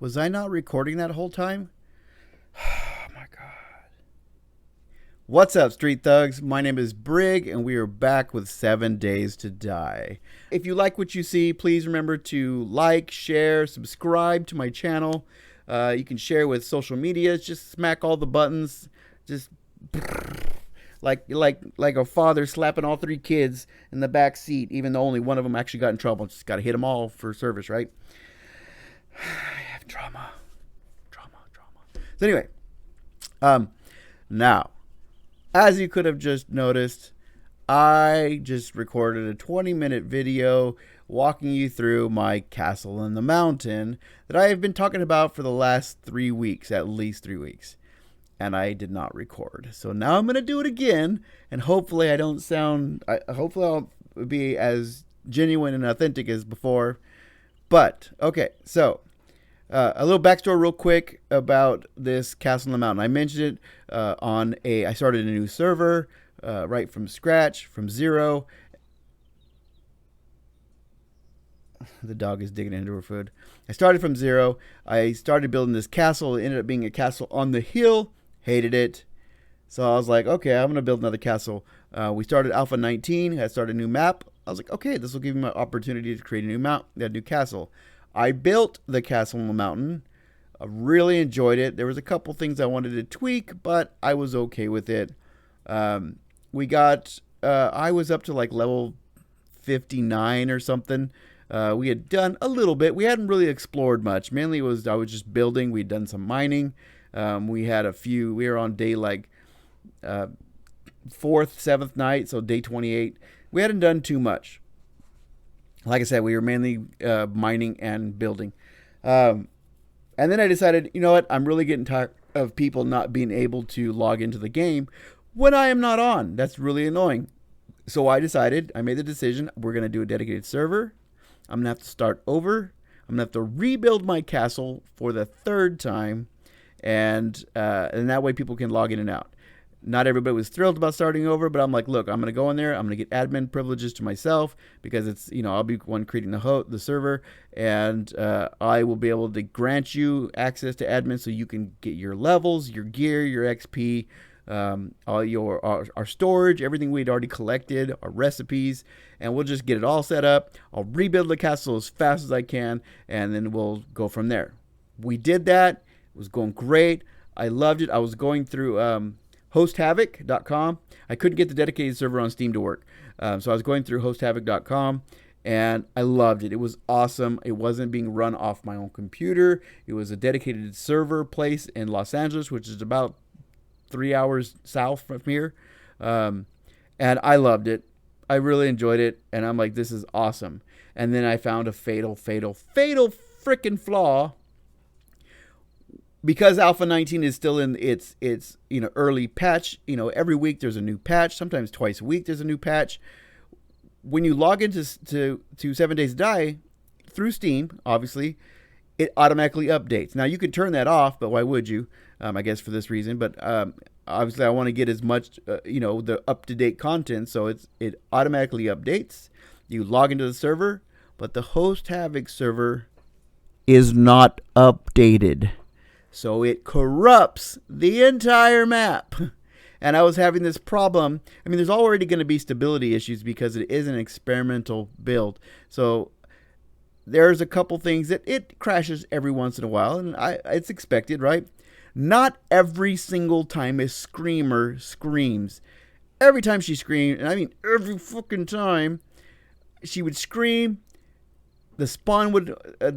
Was I not recording that whole time? Oh my god. What's up, Street Thugs? My name is Brigg, and we are back with 7 Days to Die. If you like what you see, please remember to like, share, subscribe to my channel. You can share with social media. Just smack all the buttons. Just like a father slapping all three kids in the back seat, even though only one of them actually got in trouble. Just got to hit them all for service, right? I have trauma. So anyway, now, as you could have just noticed, I just recorded a 20-minute video walking you through my castle in the mountain that I have been talking about for the last 3 weeks, at least 3 weeks. And I did not record. So now I'm going to do it again, and hopefully I don't sound, hopefully I'll be as genuine and authentic as before. But, okay, so a little backstory real quick about this castle in the mountain. I mentioned it I started a new server right from scratch, from zero. The dog is digging into her food. I started from zero. I started building this castle. It ended up being a castle on the hill. Hated it. So I was like, okay, I'm going to build another castle. We started Alpha 19. I started a new map. I was like, okay, this will give me an opportunity to create a new castle. I built the castle on the mountain. I really enjoyed it. There was a couple things I wanted to tweak, but I was okay with it. I was up to like level 59 or something. We had done a little bit. We hadn't really explored much. Mainly I was just building. We'd done some mining. We were on day like 4th, 7th night, so day 28. We hadn't done too much. Like I said, we were mainly mining and building. And then I decided, you know what? I'm really getting tired of people not being able to log into the game when I am not on. That's really annoying. So I made the decision, we're going to do a dedicated server. I'm going to have to start over. I'm going to have to rebuild my castle for the 3rd time. And that way people can log in and out. Not everybody was thrilled about starting over, but I'm like, look, I'm going to go in there. I'm going to get admin privileges to myself because it's, I'll be one creating the server, and I will be able to grant you access to admin so you can get your levels, your gear, your XP, all our storage, everything we'd already collected, our recipes, and we'll just get it all set up. I'll rebuild the castle as fast as I can, and then we'll go from there. We did that. It was going great. I loved it. I was going through hosthavoc.com. I couldn't get the dedicated server on Steam to work. So I was going through hosthavoc.com, and I loved it. It was awesome. It wasn't being run off my own computer. It was a dedicated server place in Los Angeles, which is about 3 hours south from here. And I loved it. I really enjoyed it. And I'm like, this is awesome. And then I found a fatal freaking flaw. Because Alpha 19 is still in its early patch, every week there's a new patch. Sometimes twice a week there's a new patch. When you log into 7 Days to Die through Steam, obviously, it automatically updates. Now you can turn that off, but why would you? I guess for this reason. But obviously, I want to get as much the up-to-date content, so it automatically updates. You log into the server, but the Host Havoc server is not updated. So it corrupts the entire map. And I was having this problem. I mean, there's already going to be stability issues because it is an experimental build. So there's a couple things that it crashes every once in a while. And it's expected, right? Not every single time a screamer screams. Every time she screamed, and I mean every fucking time, she would scream. The spawn would,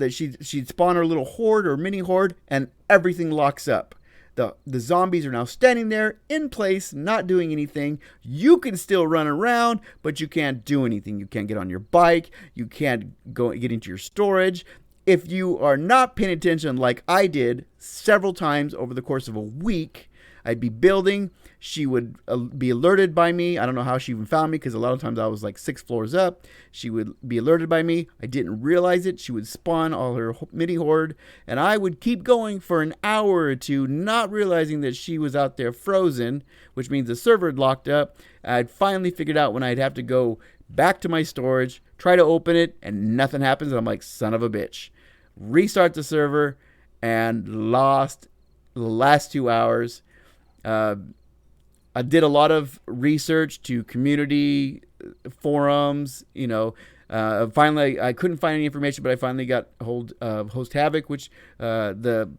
she'd spawn her little horde or mini horde, and everything locks up. The zombies are now standing there in place, not doing anything. You can still run around, but you can't do anything. You can't get on your bike. You can't get into your storage. If you are not paying attention like I did several times over the course of a week, I'd be building. She would be alerted by me. I don't know how she even found me because a lot of times I was like 6 floors up. She would be alerted by me. I didn't realize it. She would spawn all her mini horde, and I would keep going for an hour or two, not realizing that she was out there frozen, which means the server had locked up. I'd finally figured out when I'd have to go back to my storage, try to open it, and nothing happens. And I'm like, son of a bitch. Restart the server, and lost the last 2 hours. Uh, I did a lot of research to community forums. Finally, I couldn't find any information, but I finally got hold of Host Havoc, which the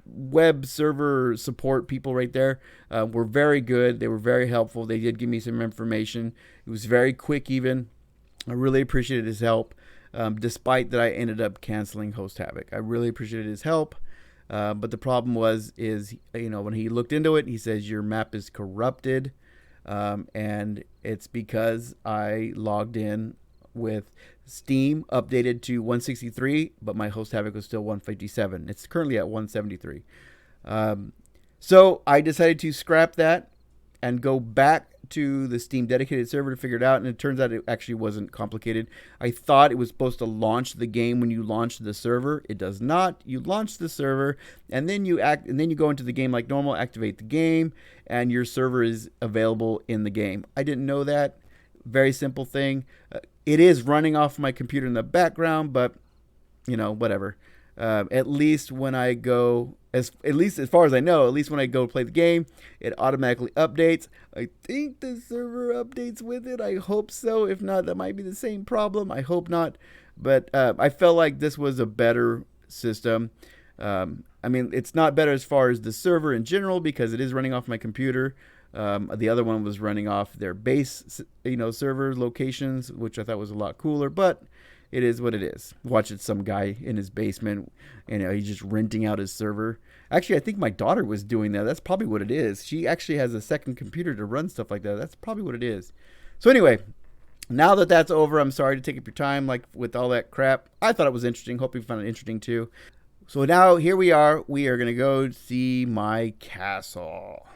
web server support people right there were very good. They were very helpful. They did give me some information. It was very quick even. I really appreciated his help, despite that I ended up canceling Host Havoc. I really appreciated his help. But the problem is when he looked into it, he says your map is corrupted, and it's because I logged in with Steam updated to 163, but my Host Havoc was still 157. It's currently at 173. So I decided to scrap that and go back to the Steam dedicated server to figure it out, and it turns out it actually wasn't complicated. I thought it was supposed to launch the game when you launch the server. It does not. You launch the server, and then you go into the game like normal, activate the game, and your server is available in the game. I didn't know that. Very simple thing. It is running off my computer in the background, but whatever. At least when I go, at least as far as I know, at least when I go play the game, it automatically updates. I think the server updates with it. I hope so. If not, that might be the same problem. I hope not. But I felt like this was a better system. It's not better as far as the server in general because it is running off my computer. The other one was running off their base, server locations, which I thought was a lot cooler, but it is what it is. Watching some guy in his basement, he's just renting out his server. Actually, I think my daughter was doing that. That's probably what it is. She actually has a second computer to run stuff like that. That's probably what it is. So anyway, now that that's over, I'm sorry to take up your time, like with all that crap. I thought it was interesting. Hope you found it interesting too. So now here we are. We are going to go see my castle.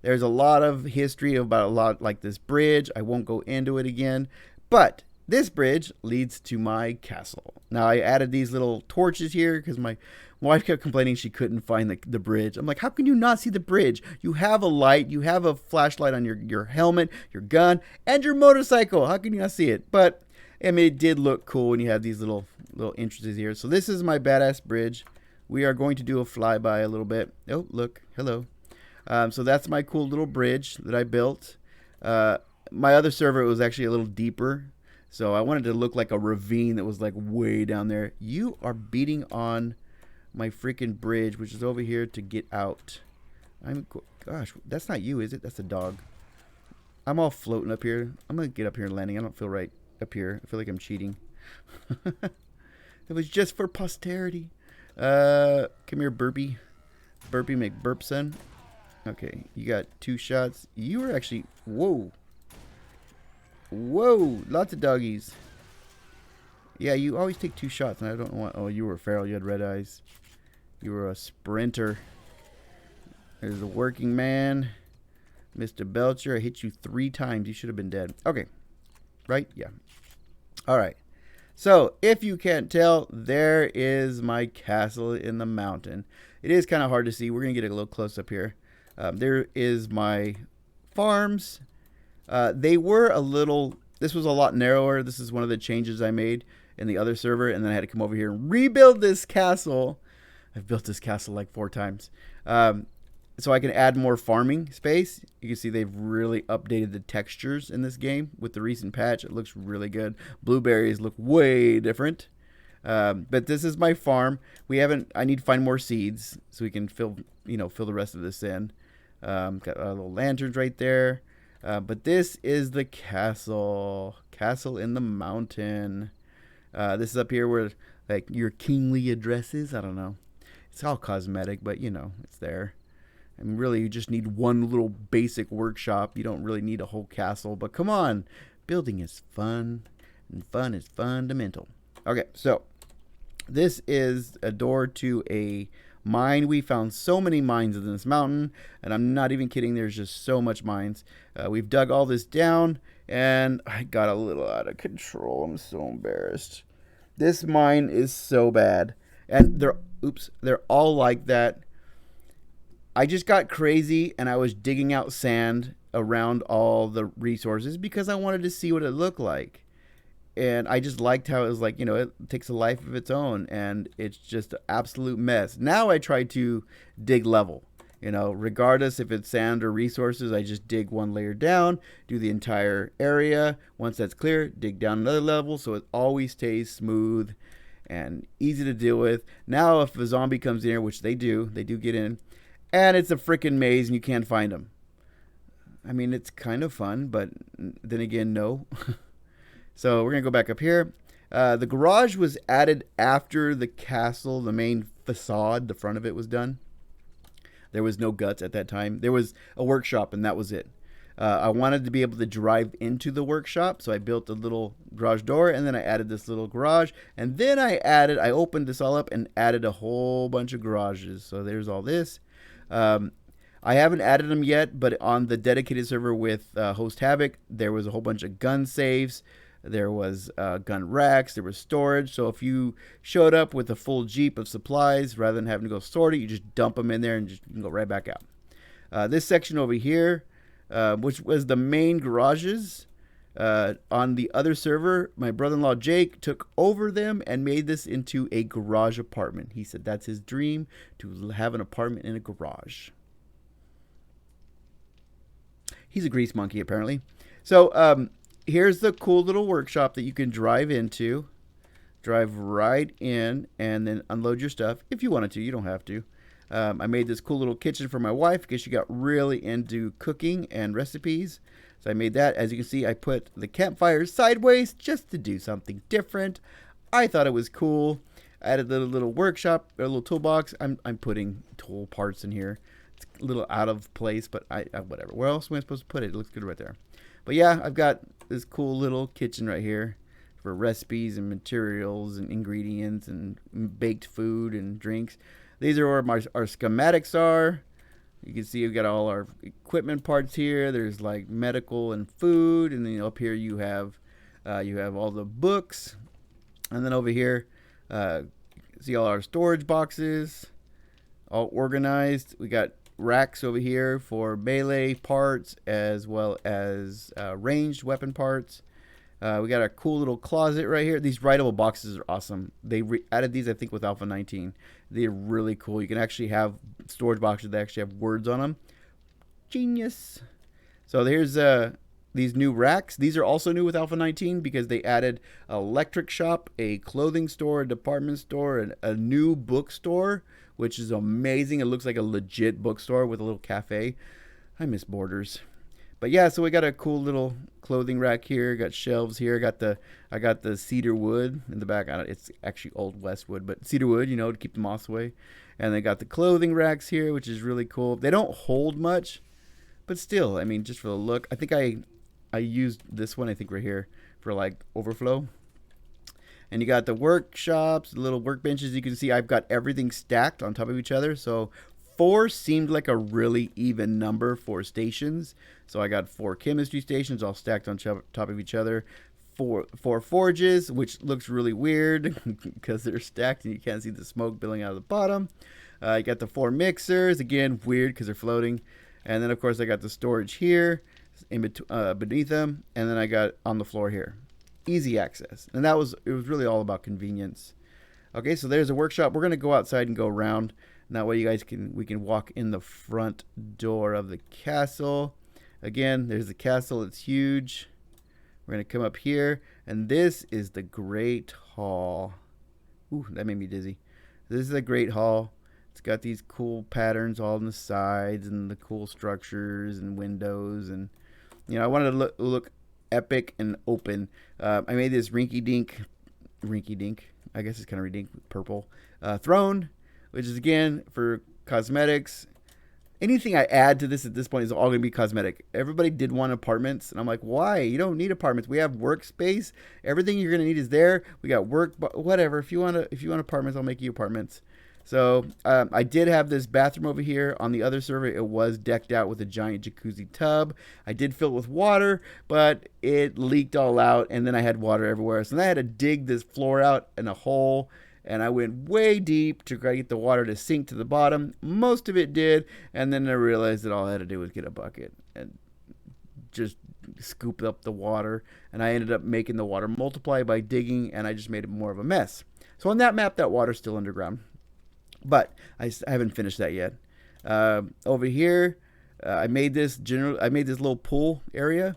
There's a lot of history about a lot like this bridge. I won't go into it again, but this bridge leads to my castle. Now, I added these little torches here because my wife kept complaining she couldn't find the bridge. I'm like, how can you not see the bridge? You have a light. You have a flashlight on your helmet, your gun, and your motorcycle. How can you not see it? But, it did look cool when you have these little entrances here. So this is my badass bridge. We are going to do a flyby a little bit. Oh, look. Hello. So that's my cool little bridge that I built. My other server was actually a little deeper. So I wanted to look like a ravine that was like way down there. You are beating on my freaking bridge, which is over here to get out. Gosh, that's not you, is it? That's a dog. I'm all floating up here. I'm going to get up here and landing. I don't feel right up here. I feel like I'm cheating. It was just for posterity. Come here, Burpee. Burpee McBurp, son. Okay, you got 2 shots. You were actually... Whoa. Whoa, lots of doggies. Yeah, you always take 2 shots, and I don't know what... Oh, you were feral. You had red eyes. You were a sprinter. There's a working man. Mr. Belcher, I hit you 3 times. You should have been dead. Okay. Right? Yeah. All right. So, if you can't tell, there is my castle in the mountain. It is kind of hard to see. We're going to get a little close up here. There is my farms. They were this was a lot narrower. This is one of the changes I made in the other server, and then I had to come over here and rebuild this castle. I've built this castle like 4 times. So I can add more farming space. You can see they've really updated the textures in this game with the recent patch. It looks really good. Blueberries look way different. But this is my farm. I need to find more seeds so we can fill the rest of this in. Got little lanterns right there. But this is the castle in the mountain. This is up here where like your kingly addresses. I don't know. It's all cosmetic, but it's there. And really, you just need one little basic workshop. You don't really need a whole castle. But come on, building is fun, and fun is fundamental. Okay, so this is a door to a mine. We found so many mines in this mountain, and I'm not even kidding. There's just so much mines. We've dug all this down, and I got a little out of control. I'm so embarrassed. This mine is so bad, and they're all like that. I just got crazy, and I was digging out sand around all the resources because I wanted to see what it looked like. and I just liked how it was like, it takes a life of its own, and it's just an absolute mess. Now I try to dig level. Regardless if it's sand or resources, I just dig one layer down, do the entire area. Once that's clear, dig down another level, so it always stays smooth and easy to deal with. Now, if a zombie comes in here, which they do get in, and it's a freaking maze and you can't find them. I mean, it's kind of fun, but then again, no. So we're going to go back up here. The garage was added after the castle, the main facade, the front of it was done. There was no guts at that time. There was a workshop, and that was it. I wanted to be able to drive into the workshop, so I built a little garage door, and then I added this little garage, and then I opened this all up and added a whole bunch of garages. So there's all this. I haven't added them yet, but on the dedicated server with Host Havoc, there was a whole bunch of gun safes. There was gun racks. There was storage. So if you showed up with a full Jeep of supplies, rather than having to go sort it, you just dump them in there and you can go right back out. This section over here, which was the main garages, on the other server, my brother-in-law Jake took over them and made this into a garage apartment. He said that's his dream, to have an apartment in a garage. He's a grease monkey, apparently. So, here's the cool little workshop that you can drive into. Drive right in and then unload your stuff if you wanted to. You don't have to. I made this cool little kitchen for my wife because she got really into cooking and recipes. So I made that. As you can see, I put the campfire sideways just to do something different. I thought it was cool. I added a little workshop, a little toolbox. I'm putting tool parts in here. It's a little out of place, but I whatever. Where else am I supposed to put it? It looks good right there. But yeah, I've got this cool little kitchen right here for recipes and materials and ingredients and baked food and drinks. These are where our schematics are. You can see we've got all our equipment parts here. There's like medical and food, and then up here you have all the books, and then over here, see all our storage boxes, all organized. We got racks over here for melee parts as well as ranged weapon parts. We got a cool little closet right here. These writable boxes are awesome. They added these, I think, with Alpha 19. They're really cool. You can actually have storage boxes that actually have words on them. Genius. So there's these new racks. These are also new with Alpha 19 because they added an electric shop, a clothing store, a department store, and a new bookstore, which is amazing. It looks like a legit bookstore with a little cafe. I miss Borders. But yeah, so we got a cool little clothing rack here. Got shelves here. I got the cedar wood in the back. It's actually old Westwood, but cedar wood, to keep the moss away. And they got the clothing racks here, which is really cool. They don't hold much, but still, I mean, just for the look. I think I used this one, I think right here, for like overflow. And you got the workshops, the little workbenches. You can see I've got everything stacked on top of each other. So 4 seemed like a really even number for stations. So I got 4 chemistry stations all stacked on top of each other. 4 forges, which looks really weird because they're stacked and you can't see the smoke billowing out of the bottom. You got the 4 mixers, again, weird because they're floating. And then, of course, I got the storage here beneath them. And then I got on the floor here. Easy access. And it was really all about convenience. Okay, so there's a workshop. We're going to go outside and go around. And that way you guys we can walk in the front door of the castle. Again, there's the castle. It's huge. We're going to come up here. And this is the Great Hall. Ooh, that made me dizzy. This is the Great Hall. It's got these cool patterns all on the sides and the cool structures and windows. And, I wanted to look epic and open. I made this rinky-dink, I guess it's kind of rinky-dink, purple, throne, which is, again, for cosmetics. Anything I add to this at this point is all going to be cosmetic. Everybody did want apartments, and I'm like, why? You don't need apartments. We have workspace. Everything you're going to need is there. We got work, whatever. If you want apartments, I'll make you apartments. So I did have this bathroom over here. On the other server, it was decked out with a giant jacuzzi tub. I did fill it with water, but it leaked all out, and then I had water everywhere. So then I had to dig this floor out in a hole, and I went way deep to try to get the water to sink to the bottom. Most of it did, and then I realized that all I had to do was get a bucket and just scoop up the water, and I ended up making the water multiply by digging, and I just made it more of a mess. So on that map, that water's still underground, but I haven't finished that yet. Over here, I made this little pool area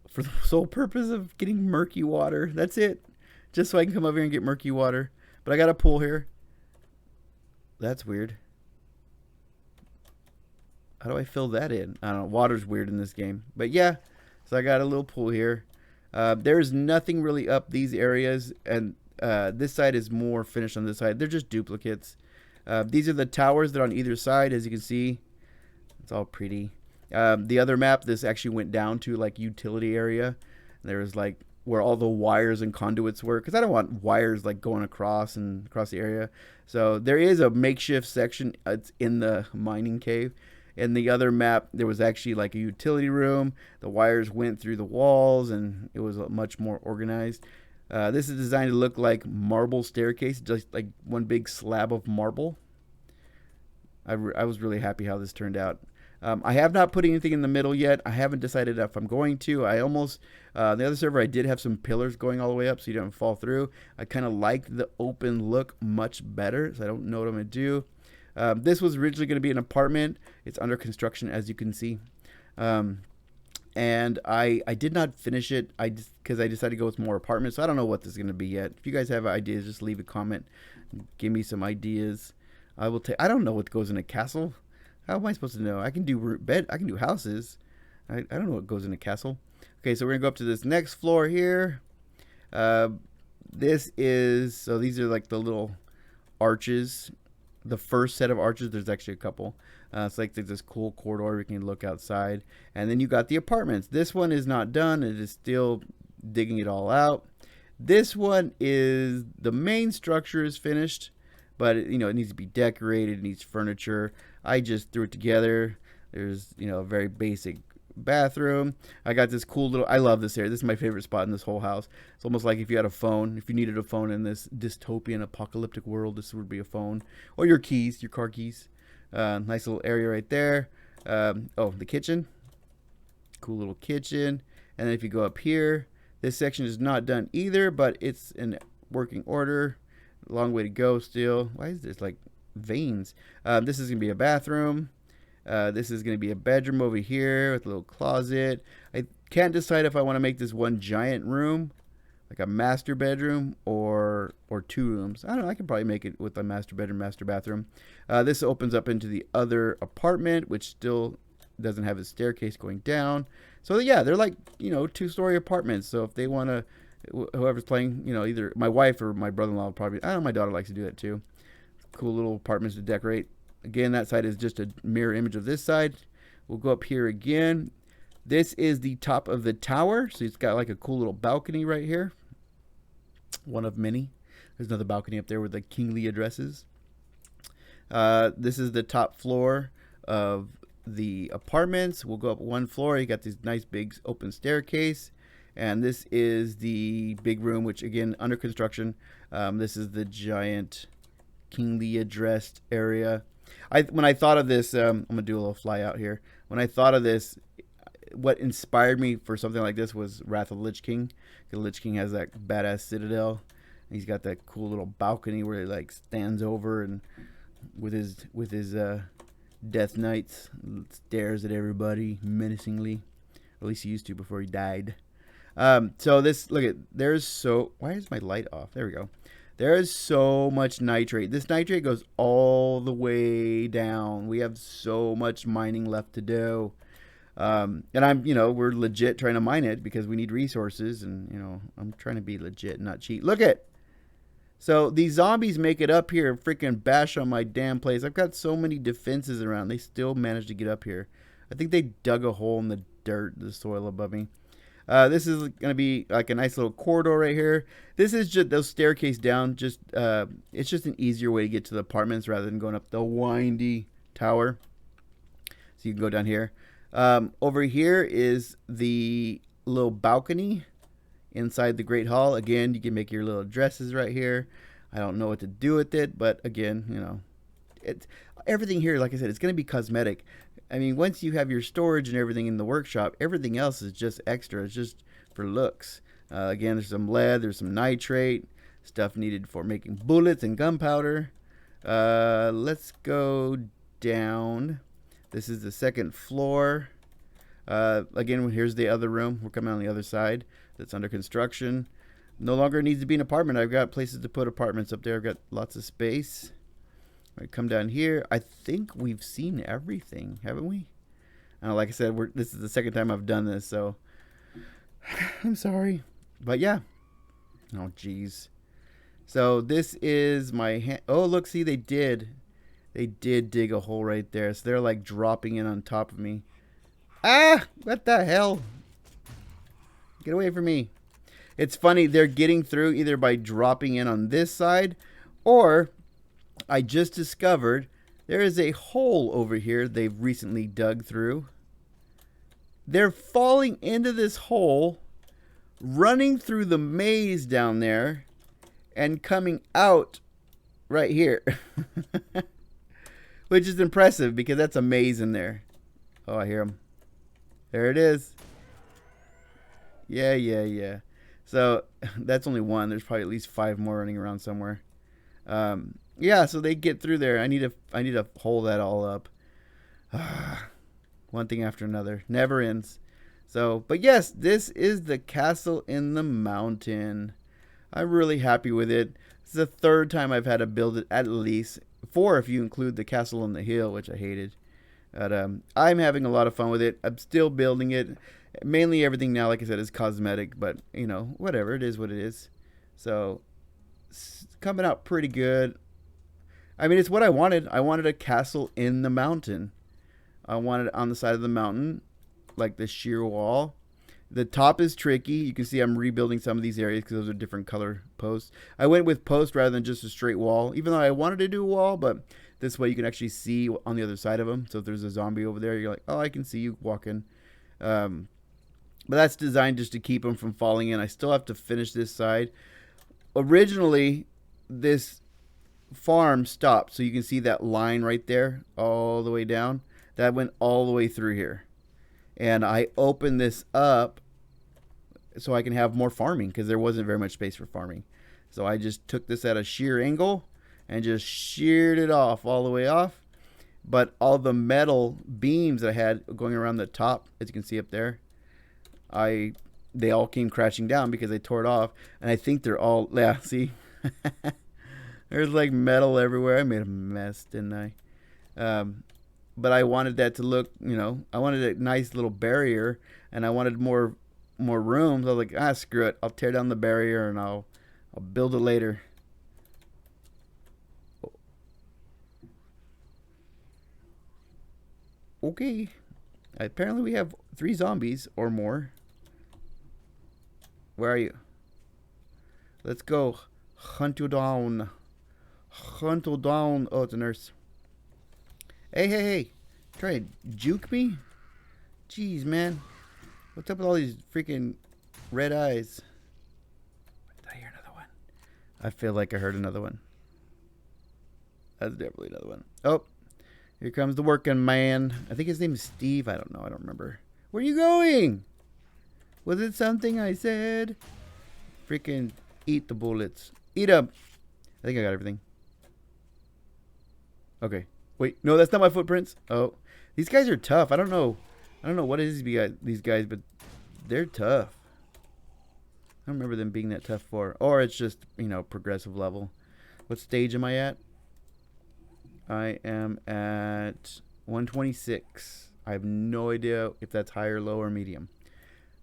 for the sole purpose of getting murky water. That's it, just so I can come over here and get murky water. But I got a pool here. That's weird. How do I fill that in? I don't know. Water's weird in this game. But yeah, so I got a little pool here. There's nothing really up these areas, and this side is more finished on this side. They're just duplicates. These are the towers that are on either side, as you can see. It's all pretty. The other map, this actually went down to like utility area. There was like where all the wires and conduits were, because I don't want wires like going across the area. So there is a makeshift section. It's in the mining cave. In the other map, there was actually like a utility room. The wires went through the walls, and it was much more organized. This is designed to look like marble staircase, just like one big slab of marble. I was really happy how this turned out. I have not put anything in the middle yet. I haven't decided if I'm going to. I almost, the other server, I did have some pillars going all the way up so you don't fall through. I kind of like the open look much better, so I don't know what I'm going to do. This was originally going to be an apartment. It's under construction, as you can see. And I did not finish it because I decided to go with more apartments. So I don't know what this is going to be yet. If you guys have ideas, just leave a comment. Give me some ideas. I will take. I don't know what goes in a castle. How am I supposed to know? I can do I can do houses. I don't know what goes in a castle. Okay, so we're gonna go up to this next floor here. These are like the little arches. The first set of arches, there's actually a couple. It's like there's this cool corridor we can look outside. And then you got the apartments. This one is not done. It is still digging it all out. This one is, the main structure is finished, but it needs to be decorated. It needs furniture. I just threw it together. There's, a very basic bathroom. I got this cool little, I love this area. This is my favorite spot in this whole house. It's almost like if you had a phone, if you needed a phone in this dystopian apocalyptic world, this would be a phone. Or your keys, your car keys. Nice little area right there. The kitchen. Cool little kitchen. And then if you go up here, this section is not done either, but it's in working order. Long way to go still. Why is this like veins? This is going to be a bathroom. This is going to be a bedroom over here with a little closet. I can't decide if I want to make this one giant room, like a master bedroom, or 2 rooms. I don't know. I can probably make it with a master bedroom, master bathroom. This opens up into the other apartment, which still doesn't have a staircase going down. So yeah, they're like 2-story apartments. So if they want to, whoever's playing, either my wife or my brother-in-law probably. I don't know. My daughter likes to do that too. Cool little apartments to decorate. Again, that side is just a mirror image of this side. We'll go up here again. This is the top of the tower. So it's got like a cool little balcony right here. One of many. There's another balcony up there with the kingly addresses. This is the top floor of the apartments. We'll go up 1 floor. You got this nice big open staircase. And this is the big room, which again, under construction. This is the giant kingly addressed area. When I thought of this, I'm gonna do a little fly out here. When I thought of this, what inspired me for something like this was Wrath of the Lich King. The Lich King has that badass citadel. He's got that cool little balcony where he like stands over and with his death knights stares at everybody menacingly. At least he used to before he died. So this, look at, why is my light off? There we go. There is so much nitrate. This nitrate goes all the way down. We have so much mining left to do. And we're legit trying to mine it because we need resources. And, I'm trying to be legit and not cheat. Look at. So these zombies make it up here and freaking bash on my damn place. I've got so many defenses around. They still manage to get up here. I think they dug a hole in the dirt, the soil above me. This is going to be like a nice little corridor right here. This is just those staircase down. It's just an easier way to get to the apartments rather than going up the windy tower. So you can go down here. Over here is the little balcony inside the Great Hall. Again, you can make your little dresses right here. I don't know what to do with it, but again, everything here, like I said, it's going to be cosmetic. I mean, once you have your storage and everything in the workshop, everything else is just extra. It's just for looks. Again, there's some lead, there's some nitrate, stuff needed for making bullets and gunpowder. Let's go down. This is the second floor. Again, here's the other room. We're coming on the other side. That's under construction. No longer needs to be an apartment. I've got places to put apartments up there. I've got lots of space. I come down here. I think we've seen everything, haven't we? Like I said, this is the second time I've done this, so I'm sorry. But yeah. Oh, jeez. So this is my oh, look, see, they did dig a hole right there. So they're like dropping in on top of me. Ah, what the hell? Get away from me. It's funny, they're getting through either by dropping in on this side, or I just discovered there is a hole over here they've recently dug through. They're falling into this hole, running through the maze down there, and coming out right here. Which is impressive because that's a maze in there. Oh, I hear them. There it is. Yeah. So that's only one. There's probably at least 5 more running around somewhere. Yeah, so they get through there. I need to hold that all up. One thing after another. Never ends. So, but yes, this is the castle in the mountain. I'm really happy with it. It's the 3rd time I've had to build it, at least 4 if you include the castle on the hill, which I hated. But I'm having a lot of fun with it. I'm still building it. Mainly everything now, like I said, is cosmetic, but you know, whatever, it is what it is. So it's coming out pretty good. I mean, it's what I wanted. I wanted a castle in the mountain. I wanted it on the side of the mountain, like the sheer wall. The top is tricky. You can see I'm rebuilding some of these areas because those are different color posts. I went with posts rather than just a straight wall, even though I wanted to do a wall, but this way you can actually see on the other side of them. So if there's a zombie over there, you're like, oh, I can see you walking. But that's designed just to keep them from falling in. I still have to finish this side. Originally, this farm stopped. So you can see that line right there all the way down. That went all the way through here. And I opened this up so I can have more farming because there wasn't very much space for farming. So I just took this at a shear angle and just sheared it off all the way off. But all the metal beams I had going around the top, as you can see up there, they all came crashing down because I tore it off. And I think they're all, yeah, see? There's like metal everywhere. I made a mess, didn't I? But I wanted that to look, you know, I wanted a nice little barrier, and I wanted more room. So I was like, screw it. I'll tear down the barrier and I'll build it later. Okay. Apparently we have 3 zombies or more. Where are you? Let's go. Hunt you down. Hunt you down. Oh, it's a nurse. Hey. Try to juke me? Jeez, man. What's up with all these freaking red eyes? Did I hear another one? I feel like I heard another one. That's definitely another one. Oh, here comes the working man. I think his name is Steve. I don't know. I don't remember. Where are you going? Was it something I said? Freaking eat the bullets. Eat them. I think I got everything. Okay. Wait, no, that's not my footprints. Oh, these guys are tough. I don't know what it is these guys, but they're tough. I don't remember them being that tough before. Or it's just, you know, progressive level. What stage am I at? I am at 126. I have no idea if that's high or low or medium.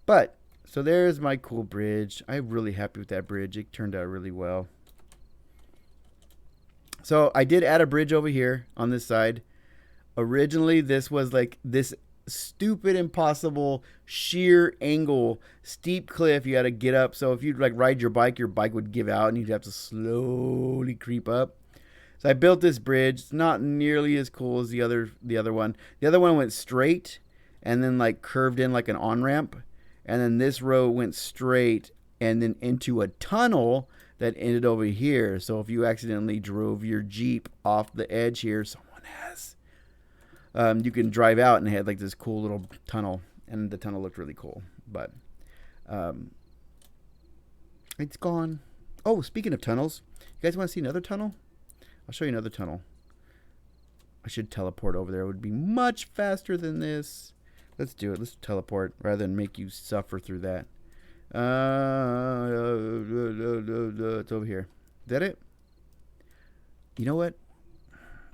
But, so there's my cool bridge. I'm really happy with that bridge. It turned out really well. So I did add a bridge over here on this side. Originally, this was like this stupid, impossible, sheer angle, steep cliff you had to get up. So if you'd like ride your bike would give out and you'd have to slowly creep up. So I built this bridge. It's not nearly as cool as the other one. The other one went straight and then like curved in like an on-ramp. And then this road went straight and then into a tunnel that ended over here. So if you accidentally drove your Jeep off the edge here, someone has. You can drive out and it had like this cool little tunnel, and the tunnel looked really cool. But it's gone. Oh, speaking of tunnels, you guys want to see another tunnel? I'll show you another tunnel. I should teleport over there. It would be much faster than this. Let's do it. Let's teleport rather than make you suffer through that. It's over here. Is that it? You know what?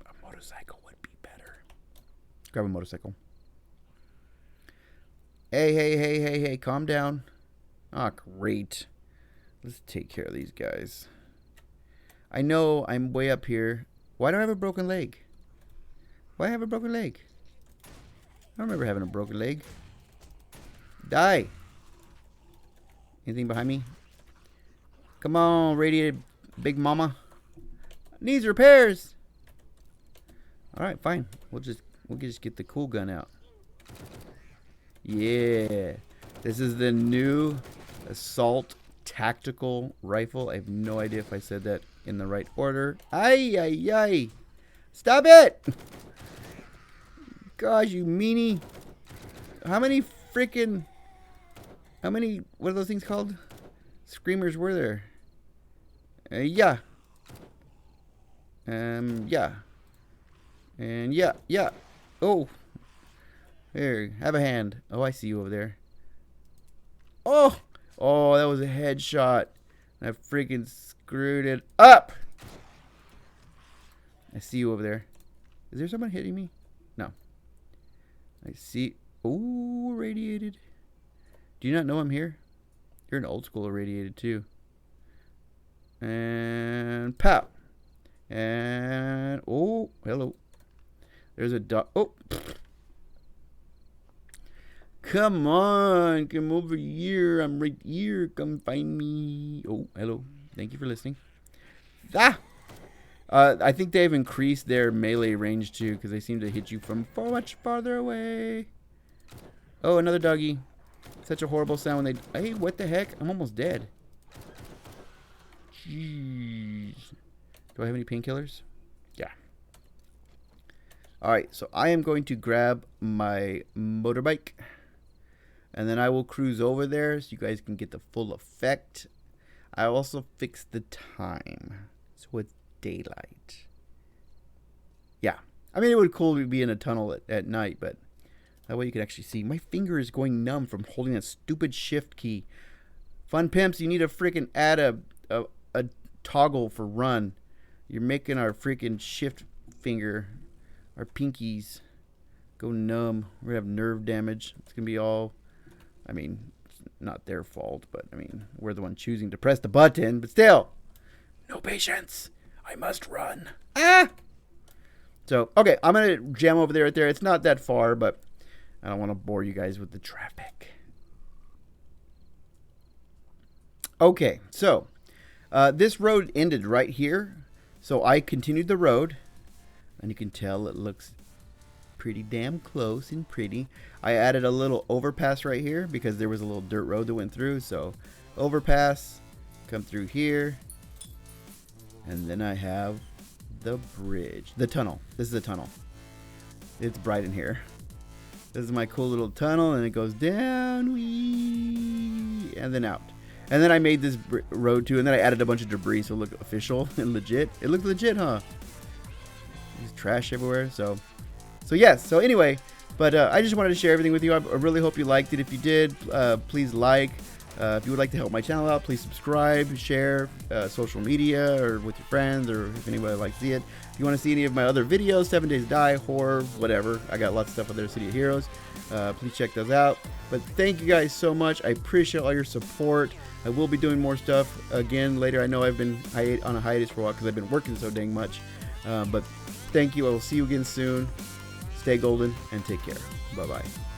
A motorcycle would be better. Grab a motorcycle. Hey. Calm down. Ah, great. Let's take care of these guys. I know I'm way up here. Why do I have a broken leg? Why have a broken leg? I don't remember having a broken leg. Die. Anything behind me? Come on, radiated big mama. Needs repairs. All right, fine. We'll just get the cool gun out. Yeah. This is the new assault tactical rifle. I have no idea if I said that in the right order. Ay. Stop it! Gosh, you meanie. How many, what are those things called? Screamers were there? Yeah. Yeah. And yeah. Oh. Here, have a hand. Oh, I see you over there. Oh, that was a headshot. I freaking screwed it up. I see you over there. Is there someone hitting me? No. I see. Oh, irradiated. Do you not know I'm here? You're an old school irradiated too. And pow. And oh, hello. There's a dog. Oh. Come on. Come over here. I'm right here. Come find me. Oh, hello. Thank you for listening. Ah. I think they've increased their melee range too, because they seem to hit you from much farther away. Oh, another doggy. Such a horrible sound when they... Hey, what the heck? I'm almost dead. Jeez. Do I have any painkillers? Yeah. Alright, so I am going to grab my motorbike. And then I will cruise over there so you guys can get the full effect. I also fixed the time. So it's daylight. Yeah. I mean, it would be cool to be in a tunnel at night, but that way you can actually see. My finger is going numb from holding that stupid shift key. Fun pimps, you need to freaking add a toggle for run. You're making our freaking shift finger, our pinkies, go numb. We're going to have nerve damage. It's going to be all, I mean, it's not their fault, but I mean, we're the one choosing to press the button, but still, no patience. I must run. Ah! So, okay, I'm going to jam over there right there. It's not that far, but I don't want to bore you guys with the traffic. Okay, so this road ended right here. So I continued the road, and you can tell it looks pretty damn close and pretty. I added a little overpass right here because there was a little dirt road that went through. So overpass, come through here. And then I have the bridge. The tunnel. This is the tunnel. It's bright in here. This is my cool little tunnel, and it goes down, wee, and then out. And then I made this road too, and then I added a bunch of debris so it looked official and legit. It looked legit, huh? There's trash everywhere. So yes. So anyway, but I just wanted to share everything with you. I really hope you liked it. If you did, please like. If you would like to help my channel out, please subscribe, share, social media, or with your friends, or if anybody would like to see it. If you want to see any of my other videos, 7 Days to Die, horror, whatever, I got lots of stuff on there, City of Heroes. Please check those out. But thank you guys so much. I appreciate all your support. I will be doing more stuff again later. I know I've been on a hiatus for a while because I've been working so dang much. But thank you. I will see you again soon. Stay golden and take care. Bye-bye.